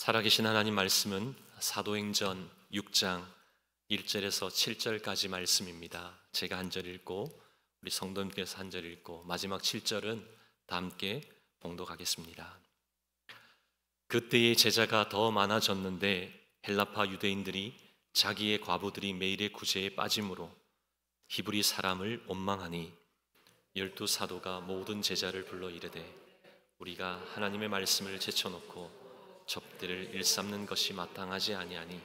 살아계신 하나님 말씀은 사도행전 6장 1절에서 7절까지 말씀입니다. 제가 한 절 읽고 우리 성도님께서 한 절 읽고 마지막 7절은 다 함께 봉독하겠습니다. 그때의 제자가 더 많아졌는데 헬라파 유대인들이 자기의 과부들이 매일의 구제에 빠짐으로 히브리 사람을 원망하니 12 사도가 모든 제자를 불러 이르되 우리가 하나님의 말씀을 제쳐놓고 접대를 일삼는 것이 마땅하지 아니하니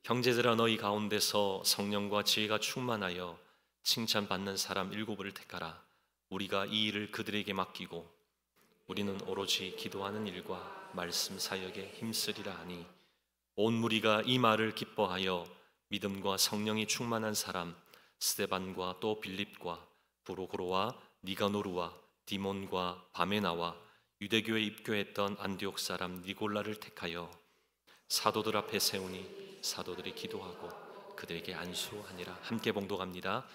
형제들아 너희 가운데서 성령과 지혜가 충만하여 칭찬받는 사람 7을 택하라. 우리가 이 일을 그들에게 맡기고 우리는 오로지 기도하는 일과 말씀 사역에 힘쓰리라 하니 온 무리가 이 말을 기뻐하여 믿음과 성령이 충만한 사람 스데반과 또 빌립과 브로고로와 니가노루와 디몬과 바메나와 유대교에 입교했던 안디옥 사람 니골라를 택하여 사도들 앞에 세우니 사도들이 기도하고 그들에게 안수하니라. 함께 봉독합니다.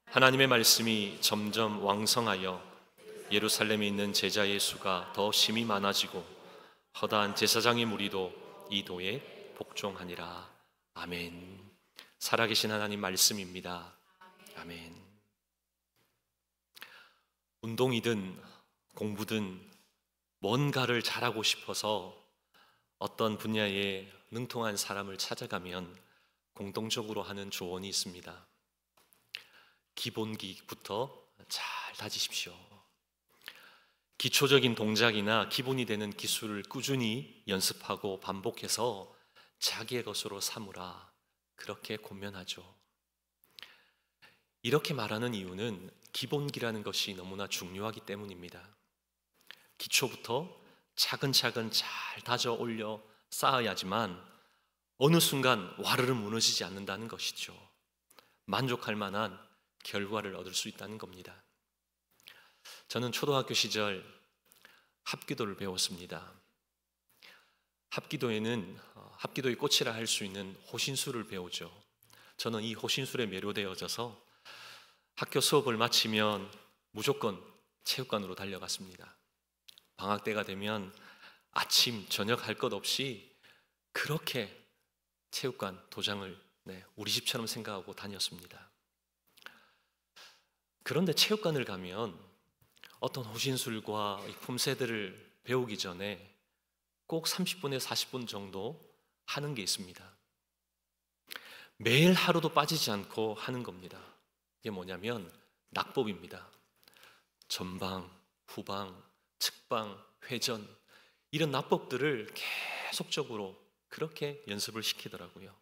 하나님의 말씀이 점점 왕성하여 예루살렘에 있는 제자의 수가 더 심히 많아지고 허다한 제사장의 무리도 이 도에 복종하니라. 아멘. 살아계신 하나님 말씀입니다. 아멘. 운동이든 공부든 뭔가를 잘하고 싶어서 어떤 분야에 능통한 사람을 찾아가면 공통적으로 하는 조언이 있습니다. 기본기부터 잘 다지십시오. 기초적인 동작이나 기본이 되는 기술을 꾸준히 연습하고 반복해서 자기의 것으로 삼으라. 그렇게 권면하죠. 이렇게 말하는 이유는 기본기라는 것이 너무나 중요하기 때문입니다. 기초부터 차근차근 잘 다져 올려 쌓아야지만 어느 순간 와르르 무너지지 않는다는 것이죠. 만족할 만한 결과를 얻을 수 있다는 겁니다. 저는 초등학교 시절 합기도를 배웠습니다. 합기도에는 합기도의 꽃이라 할 수 있는 호신술을 배우죠. 저는 이 호신술에 매료되어져서 학교 수업을 마치면 무조건 체육관으로 달려갔습니다. 방학 때가 되면 아침, 저녁 할 것 없이 그렇게 체육관 도장을 우리 집처럼 생각하고 다녔습니다. 그런데 체육관을 가면 어떤 호신술과 품새들을 배우기 전에 꼭 30분에서 40분 정도 하는 게 있습니다. 매일 하루도 빠지지 않고 하는 겁니다. 이게 뭐냐면 낙법입니다. 전방, 후방, 측방, 회전 이런 낙법들을 계속적으로 그렇게 연습을 시키더라고요.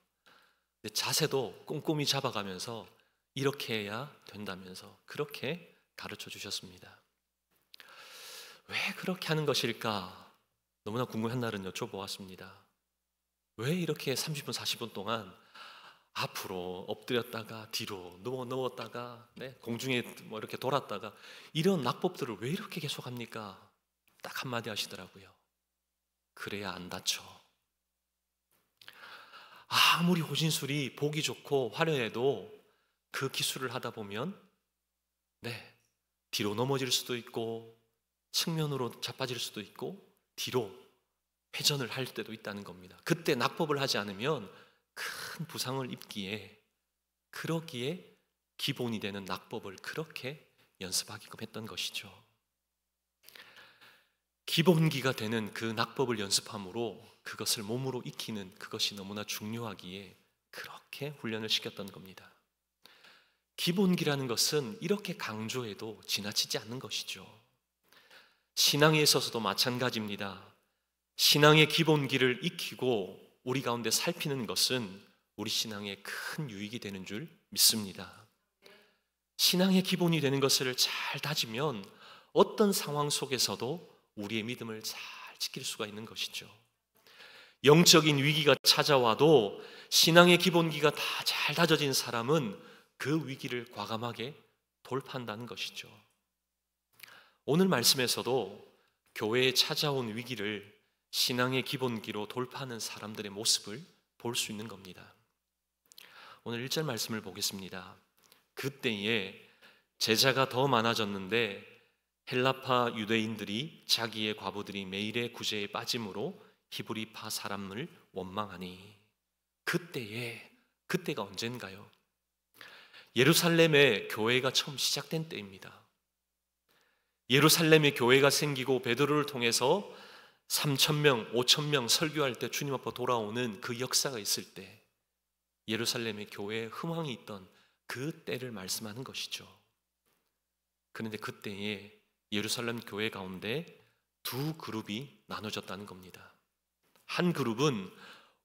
자세도 꼼꼼히 잡아가면서 이렇게 해야 된다면서 그렇게 가르쳐 주셨습니다. 왜 그렇게 하는 것일까? 너무나 궁금한 날은 여쭤보았습니다. 왜 이렇게 30분, 40분 동안 앞으로 엎드렸다가 뒤로 누웠다가 공중에 이렇게 돌았다가 이런 낙법들을 왜 이렇게 계속합니까? 딱 한마디 하시더라고요. 그래야 안 다쳐. 아무리 호신술이 보기 좋고 화려해도 그 기술을 하다 보면 뒤로 넘어질 수도 있고 측면으로 자빠질 수도 있고 뒤로 회전을 할 때도 있다는 겁니다. 그때 낙법을 하지 않으면 큰 부상을 입기에 그러기에 기본이 되는 낙법을 그렇게 연습하게끔 했던 것이죠. 기본기가 되는 그 낙법을 연습함으로 그것을 몸으로 익히는 그것이 너무나 중요하기에 그렇게 훈련을 시켰던 겁니다. 기본기라는 것은 이렇게 강조해도 지나치지 않는 것이죠. 신앙에 있어서도 마찬가지입니다. 신앙의 기본기를 익히고 우리 가운데 살피는 것은 우리 신앙에 큰 유익이 되는 줄 믿습니다. 신앙의 기본이 되는 것을 잘 다지면 어떤 상황 속에서도 우리의 믿음을 잘 지킬 수가 있는 것이죠. 영적인 위기가 찾아와도 신앙의 기본기가 다 잘 다져진 사람은 그 위기를 과감하게 돌파한다는 것이죠. 오늘 말씀에서도 교회에 찾아온 위기를 신앙의 기본기로 돌파하는 사람들의 모습을 볼 수 있는 겁니다. 오늘 1절 말씀을 보겠습니다. 그때에 제자가 더 많아졌는데 헬라파 유대인들이 자기의 과부들이 매일의 구제에 빠짐으로 히브리파 사람을 원망하니. 그때가 언젠가요? 예루살렘의 교회가 처음 시작된 때입니다. 예루살렘의 교회가 생기고 베드로를 통해서 3,000명, 5,000명 설교할 때 주님 앞으로 돌아오는 그 역사가 있을 때 예루살렘의 교회에 흥황이 있던 그 때를 말씀하는 것이죠. 그런데 그때에 예루살렘 교회 가운데 두 그룹이 나눠졌다는 겁니다. 한 그룹은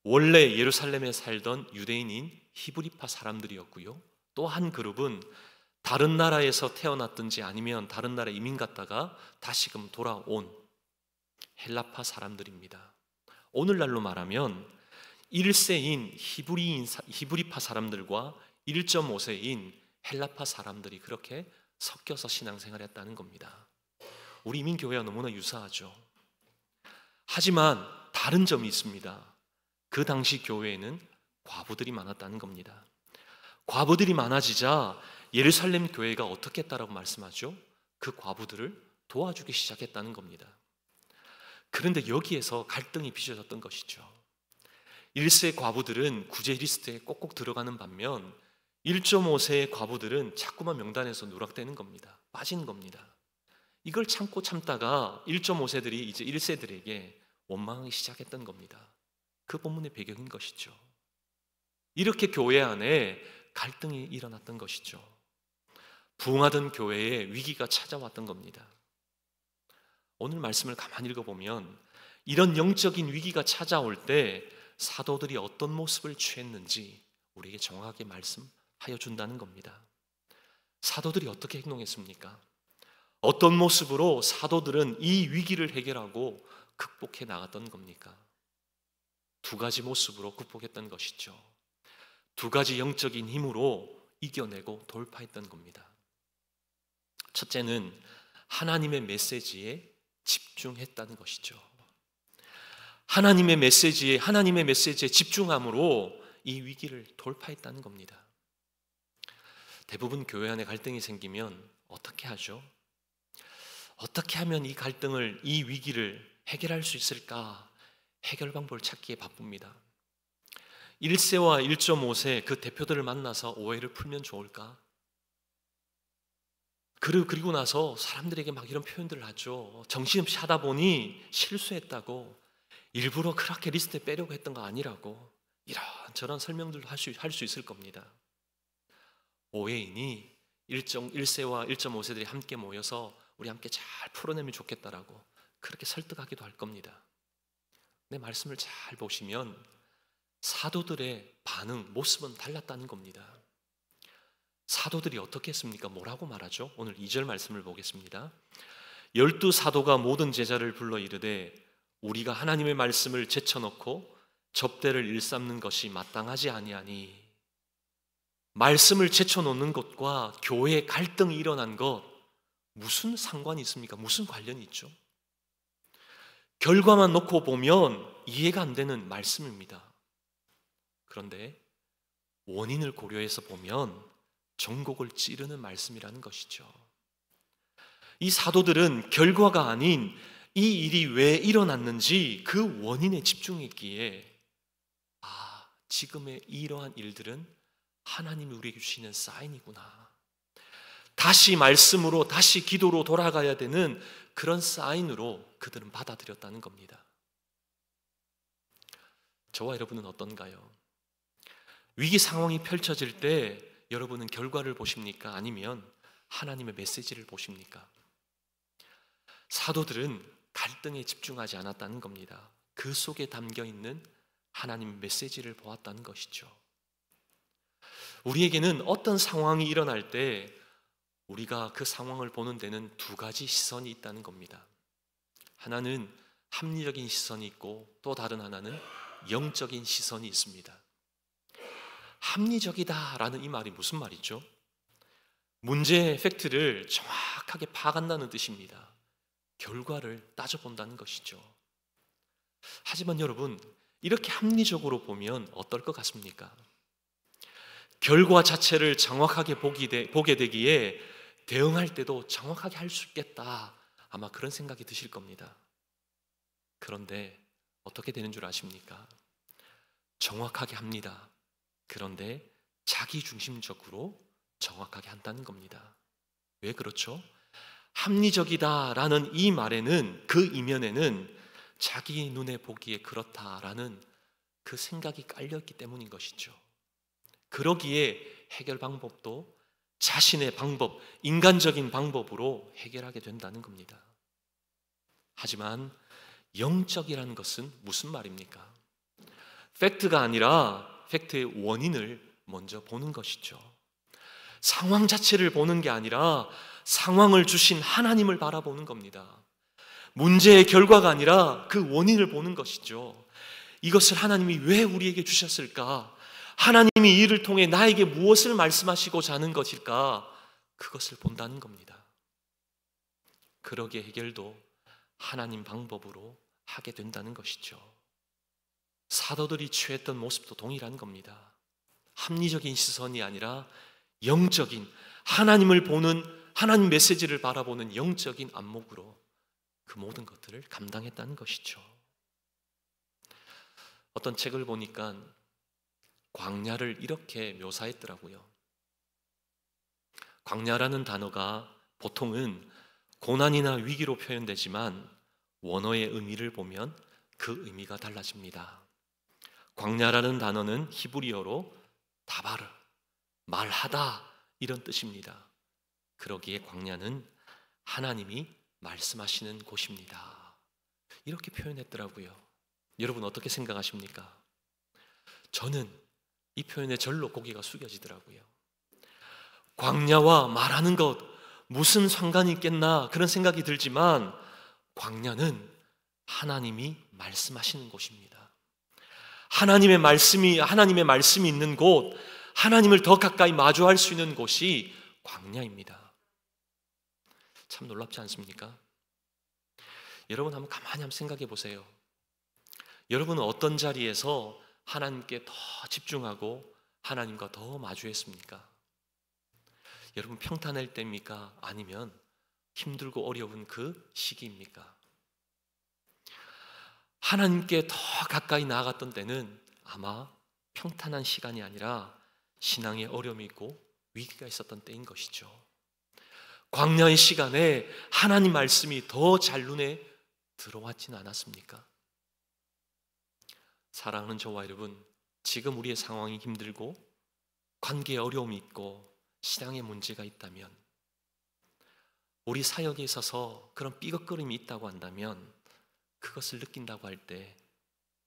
원래 예루살렘에 살던 유대인인 히브리파 사람들이었고요. 또 한 그룹은 다른 나라에서 태어났든지 아니면 다른 나라에 이민 갔다가 다시금 돌아온 헬라파 사람들입니다. 오늘날로 말하면 1세인 히브리파 사람들과 1.5세인 헬라파 사람들이 그렇게 섞여서 신앙생활을 했다는 겁니다. 우리 이민교회와 너무나 유사하죠. 하지만 다른 점이 있습니다. 그 당시 교회에는 과부들이 많았다는 겁니다. 과부들이 많아지자 예루살렘 교회가 어떻게 했다라고 말씀하죠? 그 과부들을 도와주기 시작했다는 겁니다. 그런데 여기에서 갈등이 빚어졌던 것이죠. 1세 과부들은 구제 리스트에 꼭꼭 들어가는 반면 1.5세의 과부들은 자꾸만 명단에서 누락되는 겁니다. 빠지는 겁니다. 이걸 참고 참다가 1.5세들이 이제 1세들에게 원망하기 시작했던 겁니다. 그 본문의 배경인 것이죠. 이렇게 교회 안에 갈등이 일어났던 것이죠. 부흥하던 교회에 위기가 찾아왔던 겁니다. 오늘 말씀을 가만히 읽어보면 이런 영적인 위기가 찾아올 때 사도들이 어떤 모습을 취했는지 우리에게 정확하게 말씀하여 준다는 겁니다. 사도들이 어떻게 행동했습니까? 어떤 모습으로 사도들은 이 위기를 해결하고 극복해 나갔던 겁니까? 두 가지 모습으로 극복했던 것이죠. 두 가지 영적인 힘으로 이겨내고 돌파했던 겁니다. 첫째는 하나님의 메시지에 집중했다는 것이죠. 하나님의 메시지에 집중함으로 이 위기를 돌파했다는 겁니다. 대부분 교회 안에 갈등이 생기면 어떻게 하죠? 어떻게 하면 이 갈등을, 이 위기를 해결할 수 있을까? 해결 방법을 찾기에 바쁩니다. 1세와 1.5세 그 대표들을 만나서 오해를 풀면 좋을까? 그리고 나서 사람들에게 막 이런 표현들을 하죠. 정신없이 하다 보니 실수했다고, 일부러 그렇게 리스트에 빼려고 했던 거 아니라고, 이런저런 설명들도 할 수 있을 겁니다. 오해인이 1세와 1.5세들이 함께 모여서 우리 함께 잘 풀어내면 좋겠다라고 그렇게 설득하기도 할 겁니다. 내 말씀을 잘 보시면 사도들의 반응, 모습은 달랐다는 겁니다. 사도들이 어떻게 했습니까? 뭐라고 말하죠? 오늘 2절 말씀을 보겠습니다. 12사도가 모든 제자를 불러 이르되 우리가 하나님의 말씀을 제쳐놓고 접대를 일삼는 것이 마땅하지 아니하니. 말씀을 제쳐놓는 것과 교회의 갈등이 일어난 것 무슨 상관이 있습니까? 무슨 관련이 있죠? 결과만 놓고 보면 이해가 안 되는 말씀입니다. 그런데 원인을 고려해서 보면 전곡을 찌르는 말씀이라는 것이죠. 이 사도들은 결과가 아닌 이 일이 왜 일어났는지 그 원인에 집중했기에 지금의 이러한 일들은 하나님이 우리에게 주시는 사인이구나, 다시 말씀으로, 다시 기도로 돌아가야 되는 그런 사인으로 그들은 받아들였다는 겁니다. 저와 여러분은 어떤가요? 위기 상황이 펼쳐질 때 여러분은 결과를 보십니까? 아니면 하나님의 메시지를 보십니까? 사도들은 갈등에 집중하지 않았다는 겁니다. 그 속에 담겨있는 하나님의 메시지를 보았다는 것이죠. 우리에게는 어떤 상황이 일어날 때 우리가 그 상황을 보는 데는 두 가지 시선이 있다는 겁니다. 하나는 합리적인 시선이 있고 또 다른 하나는 영적인 시선이 있습니다. 합리적이다라는 이 말이 무슨 말이죠? 문제의 팩트를 정확하게 파악한다는 뜻입니다. 결과를 따져본다는 것이죠. 하지만 여러분, 이렇게 합리적으로 보면 어떨 것 같습니까? 결과 자체를 정확하게 보게 되기에 대응할 때도 정확하게 할 수 있겠다, 아마 그런 생각이 드실 겁니다. 그런데 어떻게 되는 줄 아십니까? 정확하게 합니다. 그런데 자기중심적으로 정확하게 한다는 겁니다. 왜 그렇죠? 합리적이다라는 이 말에는, 그 이면에는 자기 눈에 보기에 그렇다라는 그 생각이 깔려있기 때문인 것이죠. 그러기에 해결 방법도 자신의 방법, 인간적인 방법으로 해결하게 된다는 겁니다. 하지만 영적이라는 것은 무슨 말입니까? 팩트가 아니라 팩트의 원인을 먼저 보는 것이죠. 상황 자체를 보는 게 아니라 상황을 주신 하나님을 바라보는 겁니다. 문제의 결과가 아니라 그 원인을 보는 것이죠. 이것을 하나님이 왜 우리에게 주셨을까? 하나님이 이 일을 통해 나에게 무엇을 말씀하시고자 하는 것일까? 그것을 본다는 겁니다. 그러기에 해결도 하나님 방법으로 하게 된다는 것이죠. 사도들이 취했던 모습도 동일한 겁니다. 합리적인 시선이 아니라 영적인, 하나님을 보는, 하나님 메시지를 바라보는 영적인 안목으로 그 모든 것들을 감당했다는 것이죠. 어떤 책을 보니까 광야를 이렇게 묘사했더라고요. 광야라는 단어가 보통은 고난이나 위기로 표현되지만 원어의 의미를 보면 그 의미가 달라집니다. 광야라는 단어는 히브리어로 다바르, 말하다 이런 뜻입니다. 그러기에 광야는 하나님이 말씀하시는 곳입니다. 이렇게 표현했더라고요. 여러분 어떻게 생각하십니까? 저는 이 표현에 절로 고개가 숙여지더라고요. 광야와 말하는 것 무슨 상관이 있겠나 그런 생각이 들지만 광야는 하나님이 말씀하시는 곳입니다. 하나님의 말씀이 있는 곳, 하나님을 더 가까이 마주할 수 있는 곳이 광야입니다. 참 놀랍지 않습니까? 여러분 한번 생각해 보세요. 여러분은 어떤 자리에서 하나님께 더 집중하고 하나님과 더 마주했습니까? 여러분 평탄할 때입니까? 아니면 힘들고 어려운 그 시기입니까? 하나님께 더 가까이 나아갔던 때는 아마 평탄한 시간이 아니라 신앙의 어려움이 있고 위기가 있었던 때인 것이죠. 광야의 시간에 하나님 말씀이 더 잘 눈에 들어왔지는 않았습니까? 사랑하는 저와 여러분, 지금 우리의 상황이 힘들고 관계에 어려움이 있고 신앙에 문제가 있다면, 우리 사역에 있어서 그런 삐걱거림이 있다고 한다면 그것을 느낀다고 할 때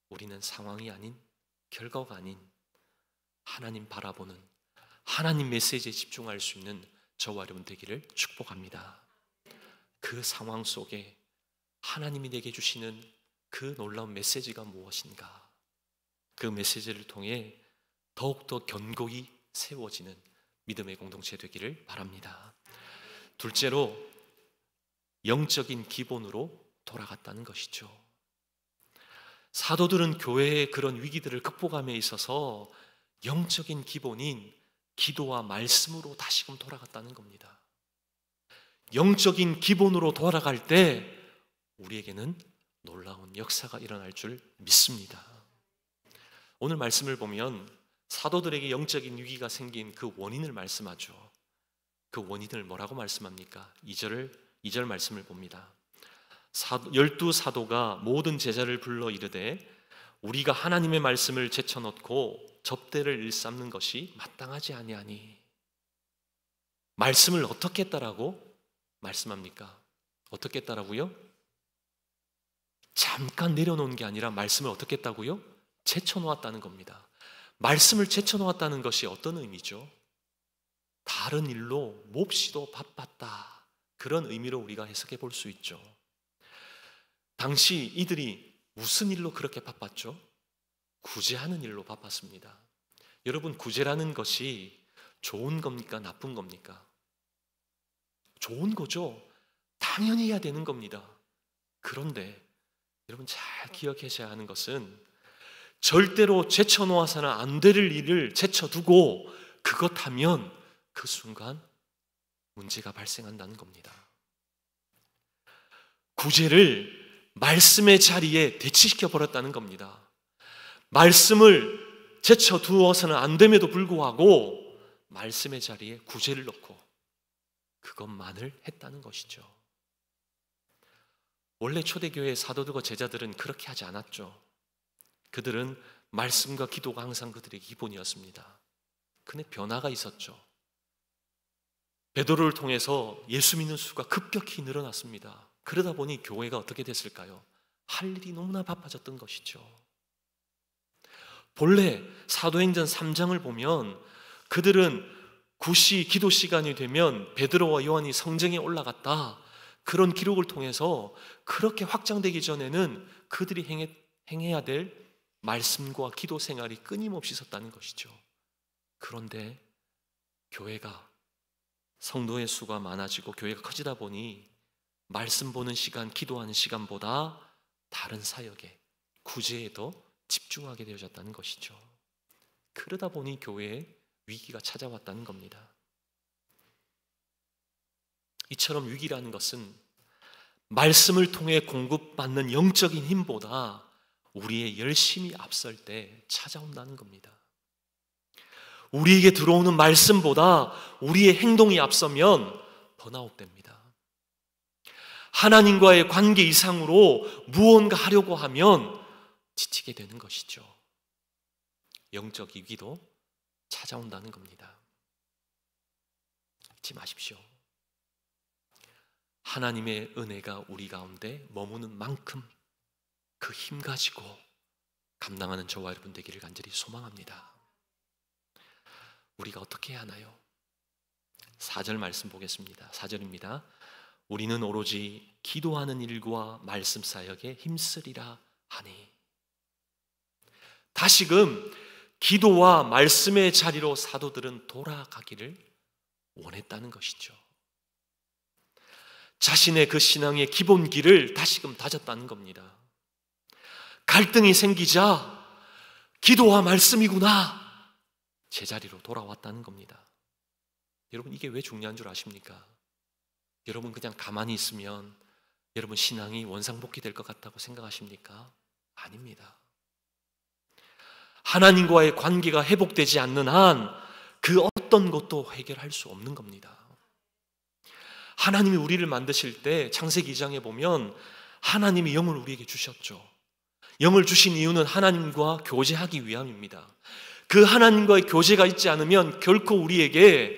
우리는 상황이 아닌, 결과가 아닌 하나님 바라보는, 하나님 메시지에 집중할 수 있는 저와 여러분 되기를 축복합니다. 그 상황 속에 하나님이 내게 주시는 그 놀라운 메시지가 무엇인가, 그 메시지를 통해 더욱더 견고히 세워지는 믿음의 공동체 되기를 바랍니다. 둘째로 영적인 기본으로 돌아갔다는 것이죠. 사도들은 교회의 그런 위기들을 극복함에 있어서 영적인 기본인 기도와 말씀으로 다시금 돌아갔다는 겁니다. 영적인 기본으로 돌아갈 때 우리에게는 놀라운 역사가 일어날 줄 믿습니다. 오늘 말씀을 보면 사도들에게 영적인 위기가 생긴 그 원인을 말씀하죠. 그 원인을 뭐라고 말씀합니까? 2절 말씀을 봅니다. 12사도가 모든 제자를 불러 이르되 우리가 하나님의 말씀을 제쳐놓고 접대를 일삼는 것이 마땅하지 아니하니. 말씀을 어떻게 했다라고 말씀합니까? 어떻게 했다라고요? 잠깐 내려놓은 게 아니라 말씀을 어떻게 했다고요? 제쳐놓았다는 겁니다. 말씀을 제쳐놓았다는 것이 어떤 의미죠? 다른 일로 몹시도 바빴다, 그런 의미로 우리가 해석해 볼 수 있죠. 당시 이들이 무슨 일로 그렇게 바빴죠? 구제하는 일로 바빴습니다. 여러분, 구제라는 것이 좋은 겁니까? 나쁜 겁니까? 좋은 거죠. 당연히 해야 되는 겁니다. 그런데 여러분 잘 기억하셔야 하는 것은 절대로 제쳐놓아서는 안 될 일을 제쳐두고 그것 하면 그 순간 문제가 발생한다는 겁니다. 구제를 말씀의 자리에 대치시켜 버렸다는 겁니다. 말씀을 제쳐두어서는 안 됨에도 불구하고 말씀의 자리에 구제를 넣고 그것만을 했다는 것이죠. 원래 초대교회의 사도들과 제자들은 그렇게 하지 않았죠. 그들은 말씀과 기도가 항상 그들의 기본이었습니다. 근데 변화가 있었죠. 베드로를 통해서 예수 믿는 수가 급격히 늘어났습니다. 그러다 보니 교회가 어떻게 됐을까요? 할 일이 너무나 바빠졌던 것이죠. 본래 사도행전 3장을 보면 그들은 굿시 기도 시간이 되면 베드로와 요한이 성전에 올라갔다, 그런 기록을 통해서 그렇게 확장되기 전에는 그들이 행해야 될 말씀과 기도 생활이 끊임없이 있었다는 것이죠. 그런데 교회가, 성도의 수가 많아지고 교회가 커지다 보니 말씀 보는 시간, 기도하는 시간보다 다른 사역에, 구제에 더 집중하게 되어졌다는 것이죠. 그러다 보니 교회에 위기가 찾아왔다는 겁니다. 이처럼 위기라는 것은 말씀을 통해 공급받는 영적인 힘보다 우리의 열심이 앞설 때 찾아온다는 겁니다. 우리에게 들어오는 말씀보다 우리의 행동이 앞서면 번아웃됩니다. 하나님과의 관계 이상으로 무언가 하려고 하면 지치게 되는 것이죠. 영적 위기도 찾아온다는 겁니다. 잊지 마십시오. 하나님의 은혜가 우리 가운데 머무는 만큼 그 힘 가지고 감당하는 저와 여러분 되기를 간절히 소망합니다. 우리가 어떻게 해야 하나요? 4절 말씀 보겠습니다. 4절입니다. 우리는 오로지 기도하는 일과 말씀 사역에 힘쓰리라 하니. 다시금 기도와 말씀의 자리로 사도들은 돌아가기를 원했다는 것이죠. 자신의 그 신앙의 기본기를 다시금 다졌다는 겁니다. 갈등이 생기자 기도와 말씀이구나, 제자리로 돌아왔다는 겁니다. 여러분, 이게 왜 중요한 줄 아십니까? 여러분 그냥 가만히 있으면 여러분 신앙이 원상복귀될 것 같다고 생각하십니까? 아닙니다. 하나님과의 관계가 회복되지 않는 한 그 어떤 것도 해결할 수 없는 겁니다. 하나님이 우리를 만드실 때 창세기 2장에 보면 하나님이 영을 우리에게 주셨죠. 영을 주신 이유는 하나님과 교제하기 위함입니다. 그 하나님과의 교제가 있지 않으면 결코 우리에게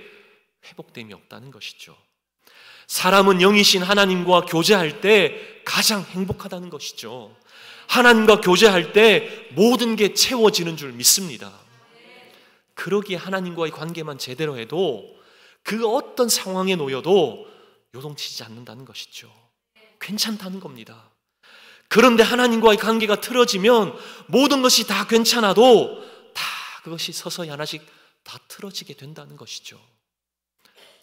회복됨이 없다는 것이죠. 사람은 영이신 하나님과 교제할 때 가장 행복하다는 것이죠. 하나님과 교제할 때 모든 게 채워지는 줄 믿습니다. 그러기에 하나님과의 관계만 제대로 해도 그 어떤 상황에 놓여도 요동치지 않는다는 것이죠. 괜찮다는 겁니다. 그런데 하나님과의 관계가 틀어지면 모든 것이 다 괜찮아도 다 그것이 서서히 하나씩 다 틀어지게 된다는 것이죠.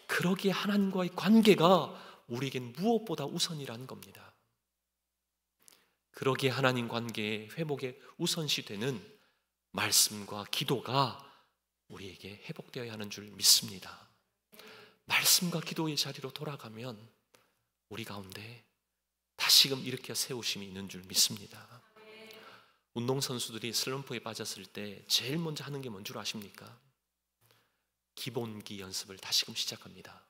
그러기에 하나님과의 관계가 우리에겐 무엇보다 우선이라는 겁니다. 그러기에 하나님 관계의 회복에 우선시 되는 말씀과 기도가 우리에게 회복되어야 하는 줄 믿습니다. 말씀과 기도의 자리로 돌아가면 우리 가운데 다시금 일으켜 세우심이 있는 줄 믿습니다. 운동선수들이 슬럼프에 빠졌을 때 제일 먼저 하는 게 뭔 줄 아십니까? 기본기 연습을 다시금 시작합니다.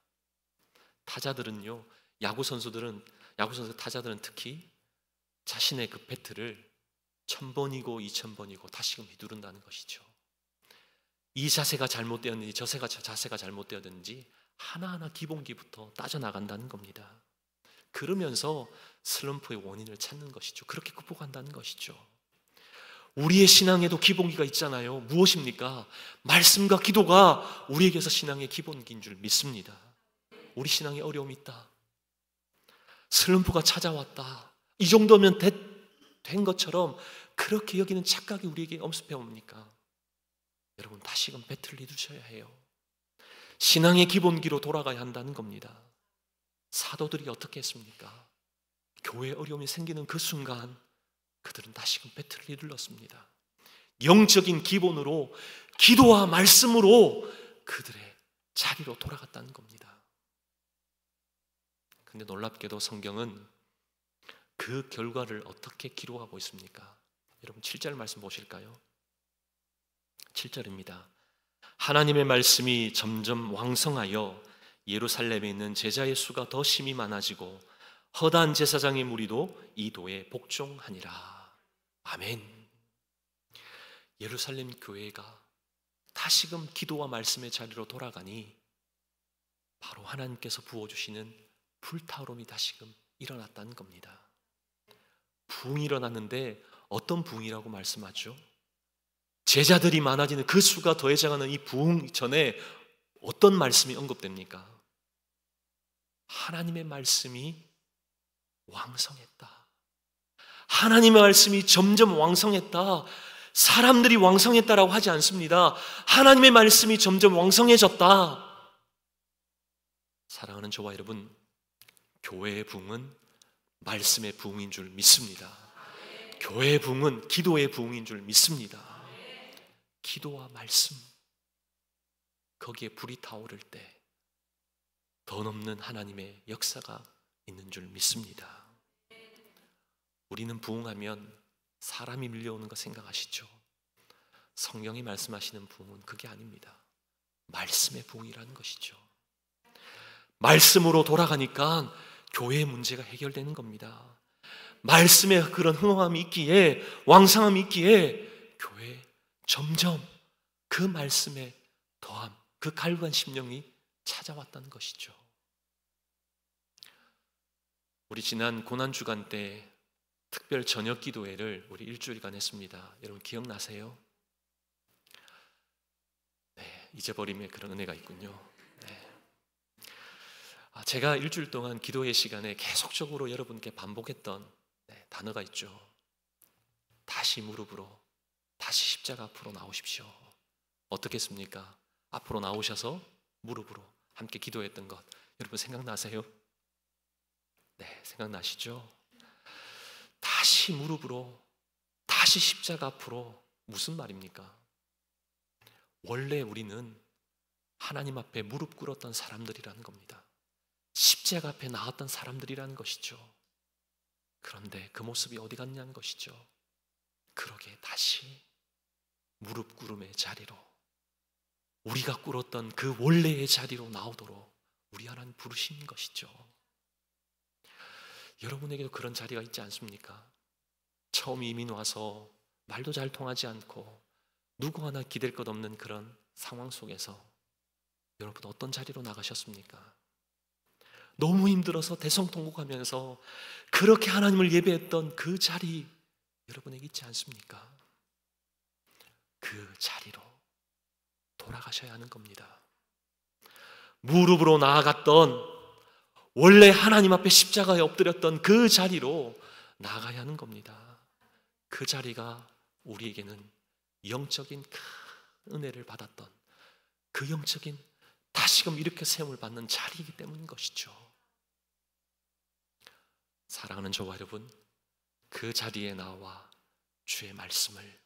타자들은요, 타자들은 특히 자신의 그 배트를 1000번이고 2000번이고 다시금 휘두른다는 것이죠. 이 자세가 잘못되었는지 자세가 잘못되었는지 하나하나 기본기부터 따져나간다는 겁니다. 그러면서 슬럼프의 원인을 찾는 것이죠. 그렇게 극복한다는 것이죠. 우리의 신앙에도 기본기가 있잖아요. 무엇입니까? 말씀과 기도가 우리에게서 신앙의 기본기인 줄 믿습니다. 우리 신앙에 어려움이 있다, 슬럼프가 찾아왔다, 이 정도면 된 것처럼 그렇게 여기는 착각이 우리에게 엄습해 옵니까? 여러분, 다시금 배틀을 이루셔야 해요. 신앙의 기본기로 돌아가야 한다는 겁니다. 사도들이 어떻게 했습니까? 교회에 어려움이 생기는 그 순간 그들은 다시금 배틀을 이룰렀습니다. 영적인 기본으로 기도와 말씀으로 그들의 자리로 돌아갔다는 겁니다. 근데 놀랍게도 성경은 그 결과를 어떻게 기록하고 있습니까? 여러분 7절 말씀 보실까요? 7절입니다. 하나님의 말씀이 점점 왕성하여 예루살렘에 있는 제자의 수가 더 심히 많아지고 허다한 제사장의 무리도 이 도에 복종하니라. 아멘. 예루살렘 교회가 다시금 기도와 말씀의 자리로 돌아가니 바로 하나님께서 부어주시는 불타오름이 다시금 일어났다는 겁니다. 부흥이 일어났는데 어떤 부흥이라고 말씀하죠? 제자들이 많아지는 그 수가 더해져가는 이 부흥 전에 어떤 말씀이 언급됩니까? 하나님의 말씀이 왕성했다. 하나님의 말씀이 점점 왕성했다. 사람들이 왕성했다라고 하지 않습니다. 하나님의 말씀이 점점 왕성해졌다. 사랑하는 저와 여러분, 교회의 부흥은 말씀의 부흥인 줄 믿습니다. 교회의 부흥은 기도의 부흥인 줄 믿습니다. 기도와 말씀, 거기에 불이 타오를 때 더 넘는 하나님의 역사가 있는 줄 믿습니다. 우리는 부흥하면 사람이 밀려오는 거 생각하시죠? 성경이 말씀하시는 부흥은 그게 아닙니다. 말씀의 부흥이라는 것이죠. 말씀으로 돌아가니까 교회의 문제가 해결되는 겁니다. 말씀에 그런 흥황함이 있기에, 왕성함이 있기에 교회에 점점 그 말씀에 더함, 그 갈구한 심령이 찾아왔다는 것이죠. 우리 지난 고난주간 때 특별 저녁 기도회를 우리 일주일간 했습니다. 여러분 기억나세요? 네, 잊어버림의 그런 은혜가 있군요. 네. 제가 일주일 동안 기도회 시간에 계속적으로 여러분께 반복했던 단어가 있죠. 다시 무릎으로, 다시 십자가 앞으로 나오십시오. 어떻게 했습니까? 앞으로 나오셔서 무릎으로 함께 기도했던 것 여러분 생각나세요? 네, 생각나시죠? 다시 무릎으로, 다시 십자가 앞으로. 무슨 말입니까? 원래 우리는 하나님 앞에 무릎 꿇었던 사람들이라는 겁니다. 십자가 앞에 나왔던 사람들이라는 것이죠. 그런데 그 모습이 어디 갔냐는 것이죠. 그러게 다시 무릎 꿇음의 자리로, 우리가 꿇었던 그 원래의 자리로 나오도록 우리 하나님 부르신 것이죠. 여러분에게도 그런 자리가 있지 않습니까? 처음 이민 와서 말도 잘 통하지 않고 누구 하나 기댈 것 없는 그런 상황 속에서 여러분 어떤 자리로 나가셨습니까? 너무 힘들어서 대성통곡하면서 그렇게 하나님을 예배했던 그 자리 여러분에게 있지 않습니까? 그 자리로 돌아가셔야 하는 겁니다. 무릎으로 나아갔던, 원래 하나님 앞에 십자가에 엎드렸던 그 자리로 나아가야 하는 겁니다. 그 자리가 우리에게는 영적인 큰 은혜를 받았던, 그 영적인 다시금 일으켜 세움을 받는 자리이기 때문인 것이죠. 사랑하는 저와 여러분, 그 자리에 나와 주의 말씀을,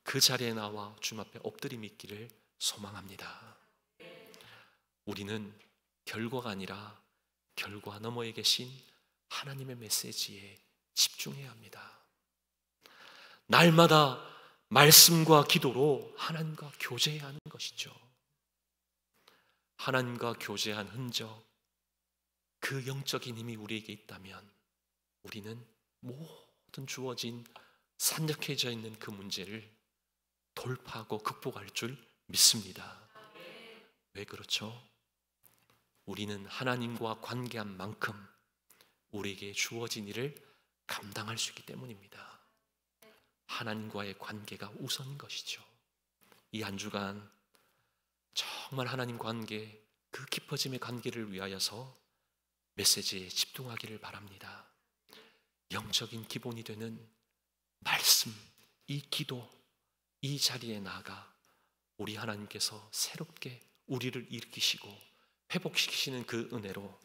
그 자리에 나와 주님 앞에 엎드려 믿기를 소망합니다. 우리는 결과가 아니라 결과 너머에 계신 하나님의 메시지에 집중해야 합니다. 날마다 말씀과 기도로 하나님과 교제해야 하는 것이죠. 하나님과 교제한 흔적, 그 영적인 힘이 우리에게 있다면 우리는 모든 주어진 산적해져 있는 그 문제를 돌파하고 극복할 줄 믿습니다. 왜 그렇죠? 우리는 하나님과 관계한 만큼 우리에게 주어진 일을 감당할 수 있기 때문입니다. 하나님과의 관계가 우선인 것이죠. 이 한 주간 정말 하나님 관계, 그 깊어짐의 관계를 위하여서 메시지에 집중하기를 바랍니다. 영적인 기본이 되는 말씀, 이 기도, 이 자리에 나아가 우리 하나님께서 새롭게 우리를 일으키시고 회복시키시는 그 은혜로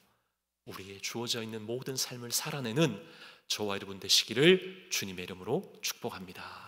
우리의 주어져 있는 모든 삶을 살아내는 저와 여러분 되시기를 주님의 이름으로 축복합니다.